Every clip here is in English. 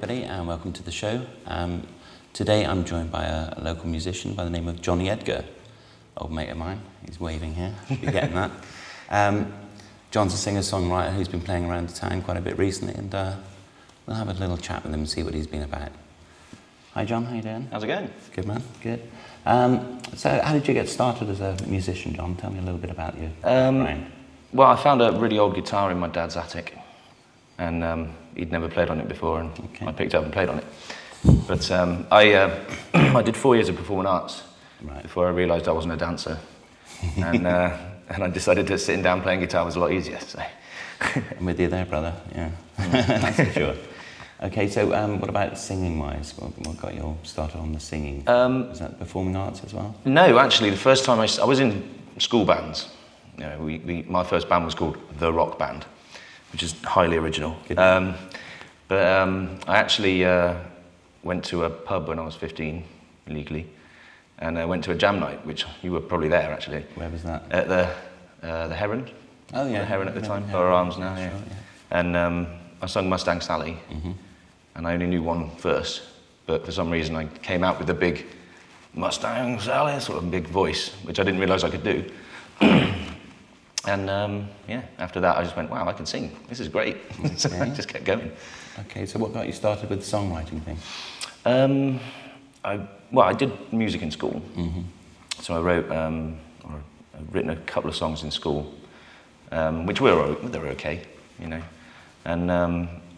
everybody, and welcome to the show. Today I'm joined by a local musician by the name of Johnny Edgar, old mate of mine. He's waving here, you're getting that. John's a singer-songwriter who's been playing around the town quite a bit recently, and we'll have a little chat with him and see what he's been about. Hi John, how you doing? How's it going? Good man, good. So how did you get started as a musician, John? Tell me a little bit about you. Well, I found a really old guitar in my dad's attic, and he'd never played on it before, and I picked it up and played on it. But I did 4 years of performing arts before I realised I wasn't a dancer, and I decided that sitting down playing guitar was a lot easier. So. I'm with you there, brother. Yeah, that's for sure. Okay, so what about singing-wise? What got you all started on the singing? Was that performing arts as well? No, actually, the first time I was in school bands. You know, my first band was called The Rock Band, which is highly original. But I actually went to a pub when I was 15, illegally, and I went to a jam night, which you were probably there, actually. Where was that? At the Heron. Oh, yeah. The Heron at the time, Borough Arms now, yeah. Sure, yeah. And I sung Mustang Sally, and I only knew one verse, but for some reason I came out with a big Mustang Sally, sort of a big voice, which I didn't realise I could do. And yeah, after that I just went, wow, I can sing. This is great. So I just kept going. Okay, so what got you started with the songwriting thing? I did music in school. So I wrote, I've written a couple of songs in school, which were okay, you know. And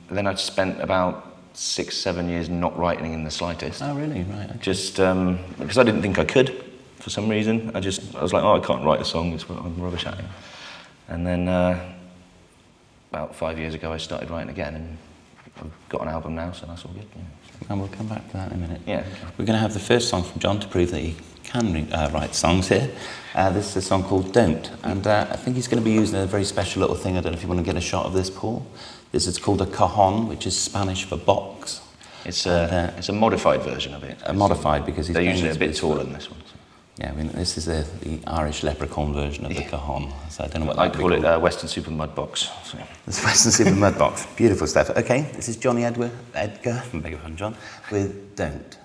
then I spent about 6-7 years not writing in the slightest. Oh, really? Right. Okay. Just because I didn't think I could, for some reason. I was like, oh, I can't write a song, I'm rubbish at it. And then about 5 years ago I started writing again, and I've got an album now, so that's all good. Yeah. And we'll come back to that in a minute. Yeah. We're going to have the first song from John to prove that he can write songs here. This is a song called Don't, and I think he's going to be using a very special little thing. I don't know if you want to get a shot of this, Paul. This is called a cajon, which is Spanish for box. It's a modified version of it. Modified because he's they're usually a bit taller than this one. So. Yeah, I mean, this is the Irish leprechaun version of the cajon. So I don't know what I call it Western Super Mud Box. So. It's Western Super Mud Box. Beautiful stuff. Okay, this is Johnny Edgar, I beg your pardon, John, with Don't.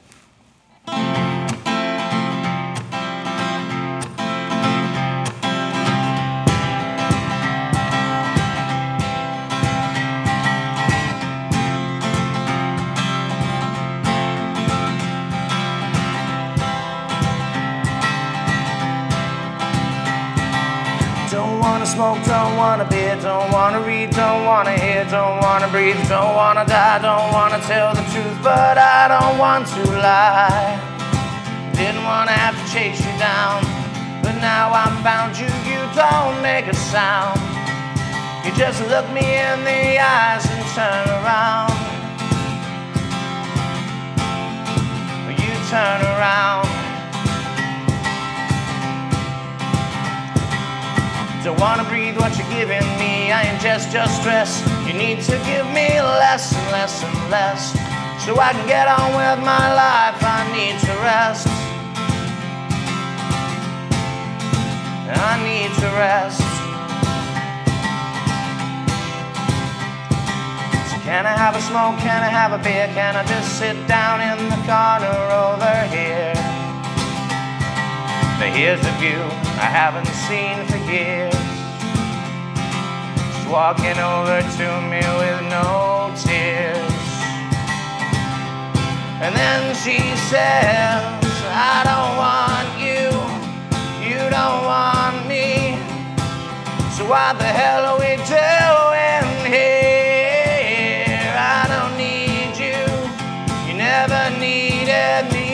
Don't wanna smoke, don't wanna beer, don't wanna read, don't wanna hear, don't wanna breathe, don't wanna die, don't wanna tell the truth, but I don't want to lie. Didn't wanna have to chase you down, but now I'm bound. You don't make a sound. You just look me in the eyes and turn around. You turn around. Don't wanna breathe what you're giving me. I ingest your stress. You need to give me less and less and less, so I can get on with my life. I need to rest. I need to rest. So can I have a smoke? Can I have a beer? Can I just sit down in the corner over here? But here's a view I haven't seen for years. She's walking over to me with no tears. And then she says, I don't want you, you don't want me, so what the hell are we doing here? I don't need you, you never needed me.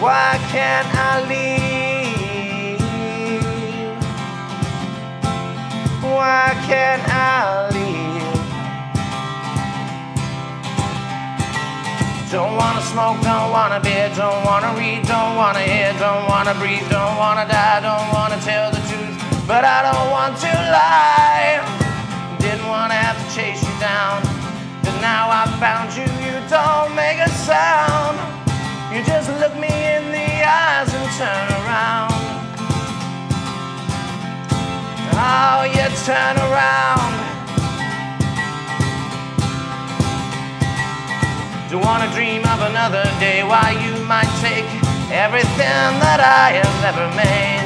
Why can't I leave? Why can't I leave? Don't wanna smoke, don't wanna beer, don't wanna read, don't wanna hear, don't wanna breathe, don't wanna die, don't wanna tell the truth, but I don't want to lie. Didn't wanna have to chase you down, but now I found you. You don't make a sound. You just look me in the eyes and turn around. Oh, you turn around. Don't wanna dream of another day while you might take everything that I have ever made.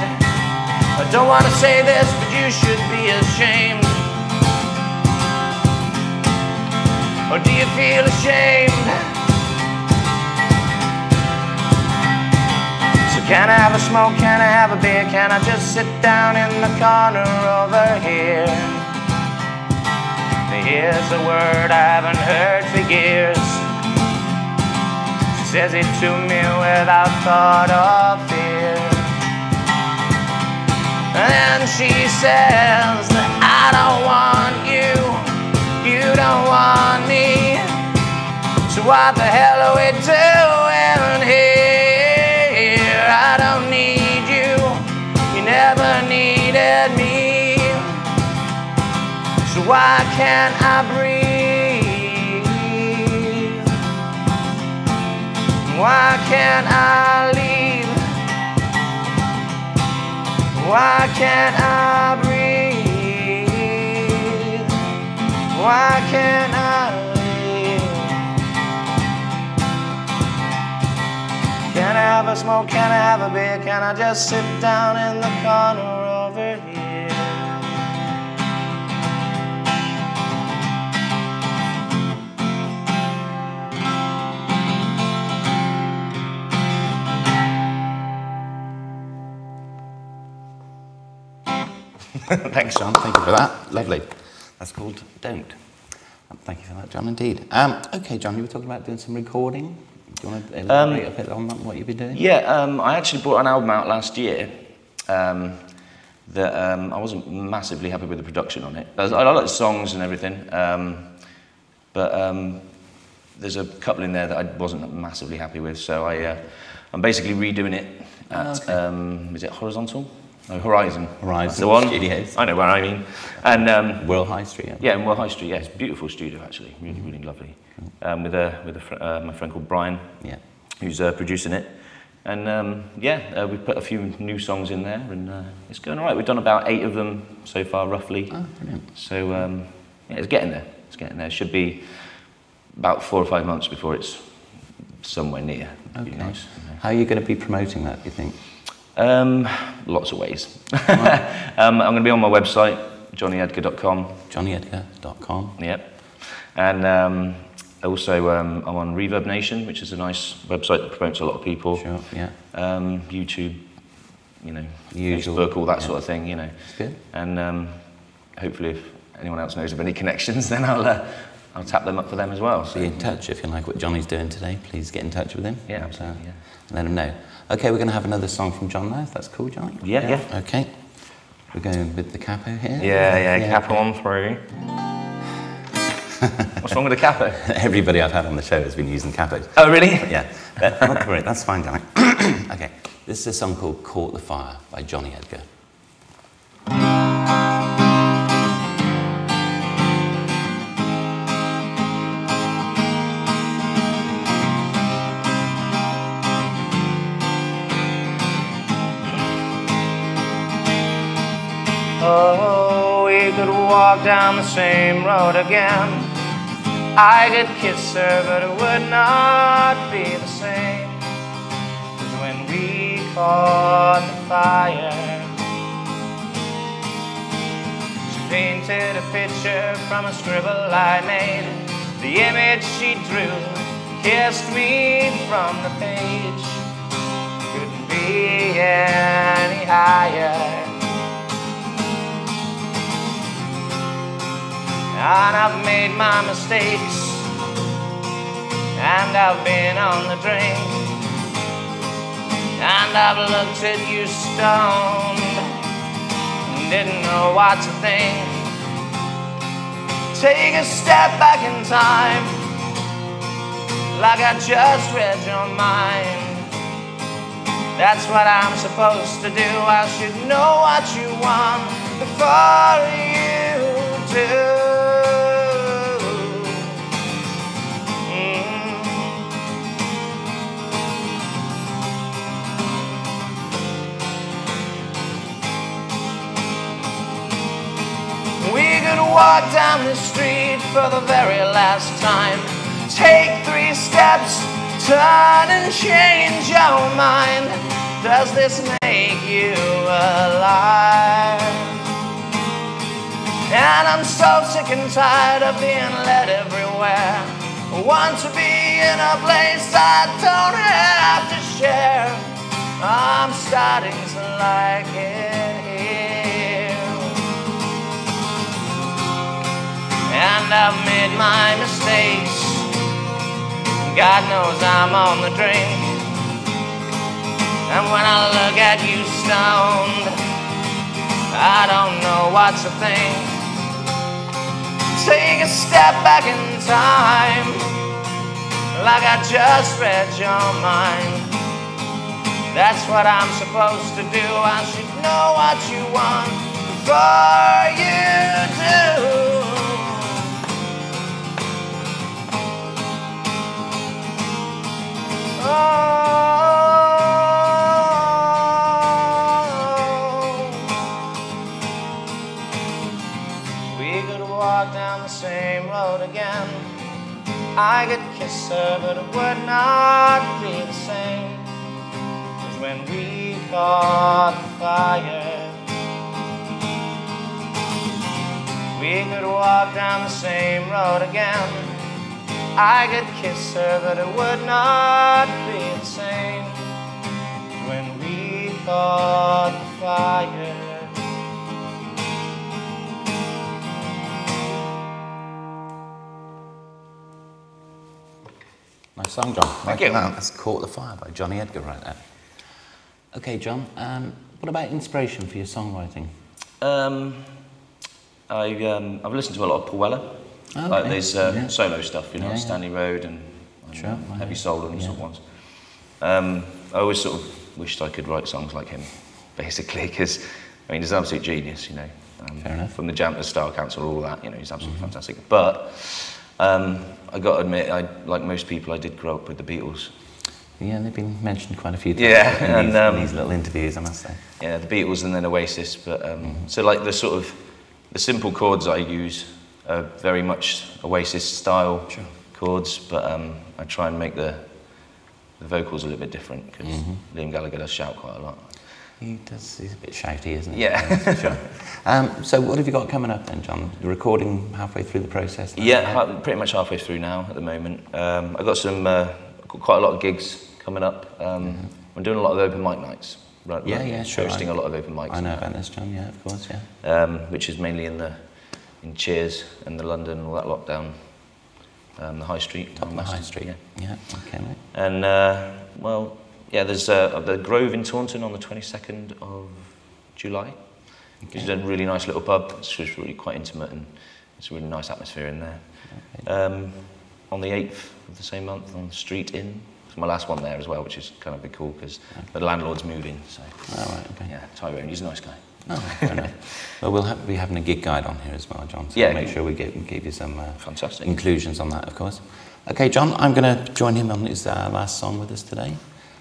I don't wanna say this, but you should be ashamed. Or do you feel ashamed? So can I have a smoke, can I have a beer? Can I just sit down in the corner over here? Here's a word I haven't heard for years. She says it to me without thought or fear. And then she says that I don't want you, you don't want me. So what the hell are we doing here? I don't need you, you never needed me. So why can't I breathe? Why can't I leave? Why can't I breathe? Why can't I leave? Can I have a smoke? Can I have a beer? Can I just sit down in the corner over here? Thanks, John. Thank you for that. Lovely. That's called Don't. Thank you for that, John, indeed. Okay, John, you were talking about doing some recording. Do you want to elaborate a bit on that, what you've been doing? Yeah, I actually brought an album out last year that I wasn't massively happy with the production on it. I like the songs and everything, but there's a couple in there that I wasn't massively happy with, so I'm basically redoing it at, is it Horizontal? No, Horizon. That's the one. Studios. I know where I mean. And World High Street. yeah, in World High Street. Yeah, it's a beautiful studio actually, really, really lovely. With my friend called Brian, who's producing it. And we put a few new songs in there, and it's going all right. We've done about 8 of them so far, roughly. Oh, brilliant. So yeah, it's getting there. It's getting there. It should be about 4 or 5 months before it's somewhere near. Okay. Be nice. How are you going to be promoting that, do you think? Lots of ways. I'm going to be on my website, johnnyedgar.com. johnnyedgar.com. Yep. And also I'm on Reverb Nation, which is a nice website that promotes a lot of people. Sure, yeah. YouTube, Usual, Facebook, all that sort of thing, It's good. And hopefully if anyone else knows of any connections, then I'll tap them up for them as well. So be in touch if you like what Johnny's doing today. Please get in touch with him. Yeah, absolutely. Yeah. Let him know. Okay, we're going to have another song from John now, if that's cool, Johnny. Yeah. Okay. We're going with the capo here. Yeah, capo on 3. What's wrong with the capo? Everybody I've had on the show has been using capos. Oh, really? Yeah. Not to worry, that's fine, Johnny. Okay. This is a song called Caught the Fire by Johnny Edgar. Oh, we could walk down the same road again. I could kiss her, but it would not be the same as when we caught the fire. She painted a picture from a scribble I made. The image she drew kissed me from the page. Couldn't be any higher. And I've made my mistakes, and I've been on the drink, and I've looked at you stoned, and didn't know what to think. Take a step back in time, like I just read your mind. That's what I'm supposed to do. I should know what you want before you do. We could walk down the street for the very last time. Take 3 steps, turn and change your mind. Does this make you alive? And I'm so sick and tired of being led everywhere. I want to be in a place I don't have to share. I'm starting to like it here. And I've made my mistakes. God knows I'm on the drink. And when I look at you stoned, I don't know what to think. Take a step back in time, like I just read your mind. That's what I'm supposed to do. I should know what you want before you do. We could walk down the same road again. I could kiss her, but it would not be the same as when we caught fire. We could walk down the same road again. I could kiss her, but it would not be the same as when we caught fire. Nice song, John. Thank you. That's Caught the Fire by Johnny Edgar right there. Okay, John, what about inspiration for your songwriting? I've listened to a lot of Paul Weller. Okay. Like there's solo stuff, you know, Stanley Road and Heavy Soul and sort of ones. I always sort of wished I could write songs like him, basically, because I mean he's an absolute genius, you know. Fair enough. From the Jam to Style Council, all that, you know, he's absolutely fantastic. But I got to admit, like most people, I did grow up with the Beatles. Yeah, they've been mentioned quite a few times Yeah, in these little interviews, I must say. Yeah, the Beatles and then Oasis. But so like the sort of the simple chords I use are very much Oasis style chords, but I try and make the vocals a little bit different because Liam Gallagher does shout quite a lot. He does, he's a bit shouty, isn't he? Yeah. That's for sure. So what have you got coming up then, John? You're recording halfway through the process now? Yeah, pretty much halfway through now at the moment. I've got quite a lot of gigs coming up. I'm doing a lot of open mic nights. Right, sure. Hosting a lot of open mics. I know now. about this, John, yeah, of course, yeah. Which is mainly in Cheers and the London and all that lockdown. The High Street. Top of the High Street. Yeah, okay, mate. And, well, yeah, there's the Grove in Taunton on the 22nd of July. Okay. It's a really nice little pub. It's just really quite intimate and it's a really nice atmosphere in there. Okay. On the 8th of the same month on the Street Inn. It's my last one there as well, which is kind of cool because the landlord's moving. So, okay. Yeah, Tyrone, he's a nice guy. Oh, fair enough. Well, we'll be having a gig guide on here as well, John. So yeah, we'll make sure we give you some fantastic inclusions on that, of course. Okay, John, I'm going to join him on his last song with us today.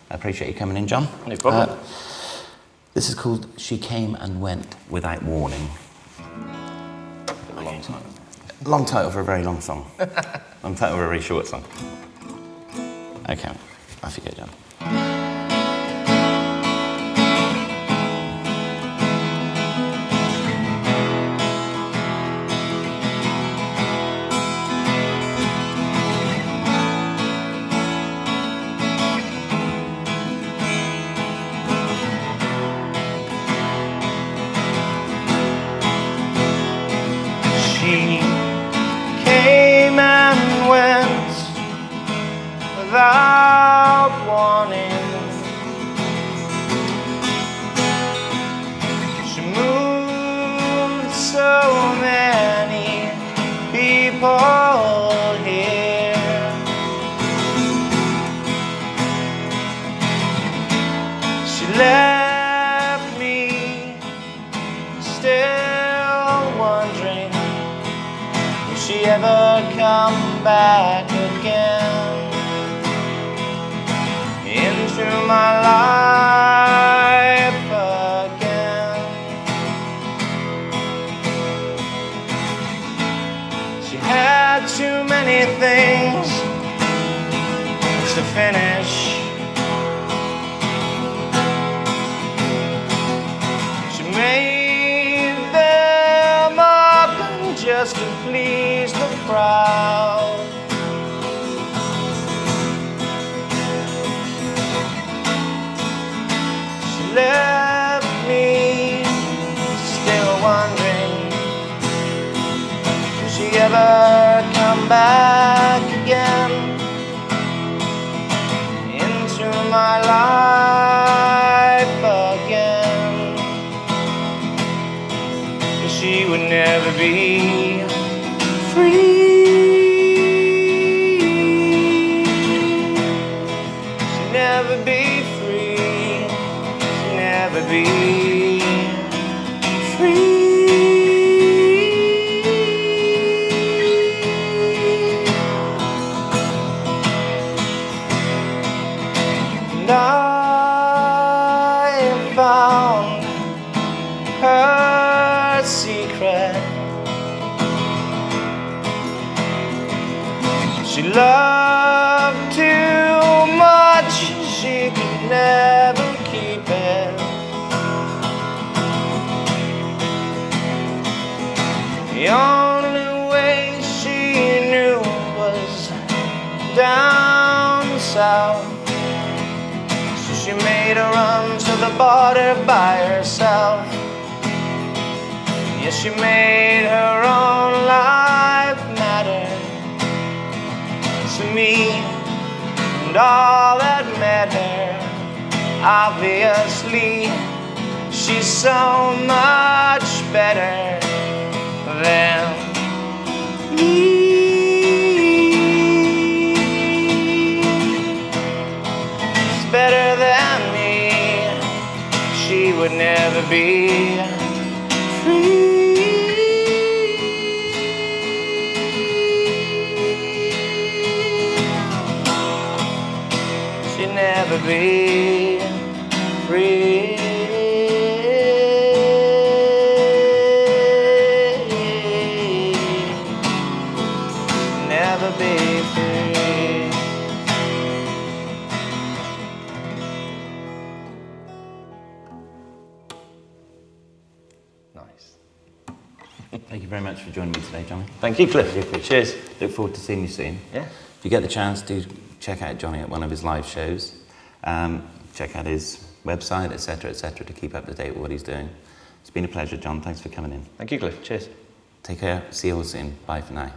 I appreciate you coming in, John. No problem. This is called She Came and Went Without Warning. A long time. Long title for a very long song. Long title for a very short song. Okay, off you go, John. She came and went without warning. She moved so many people here. She left me still wondering, will she ever come back again into my life again? She had too many things to finish. She made them up just to please the crowd. She left me still wondering, will she ever come back again into my life again? 'Cause she would never be free. She'd never be free. She'd never be free. And I found her secret. She loved too much, she could never keep it. The only way she knew was down south. So she made a run to the border by herself. Yes, she made her own life matter to me and all that met her. Obviously, she's so much better than me. She's better than me. She would never be free. Never be free. Never be free. Nice. Thank you very much for joining me today, Johnny. Thank you, Cliff. Cheers. Look forward to seeing you soon. Yeah. If you get the chance, do check out Johnny at one of his live shows. Check out his website, etc., to keep up to date with what he's doing. It's been a pleasure, John. Thanks for coming in. Thank you, Cliff. Cheers. Take care. See you all soon. Bye for now.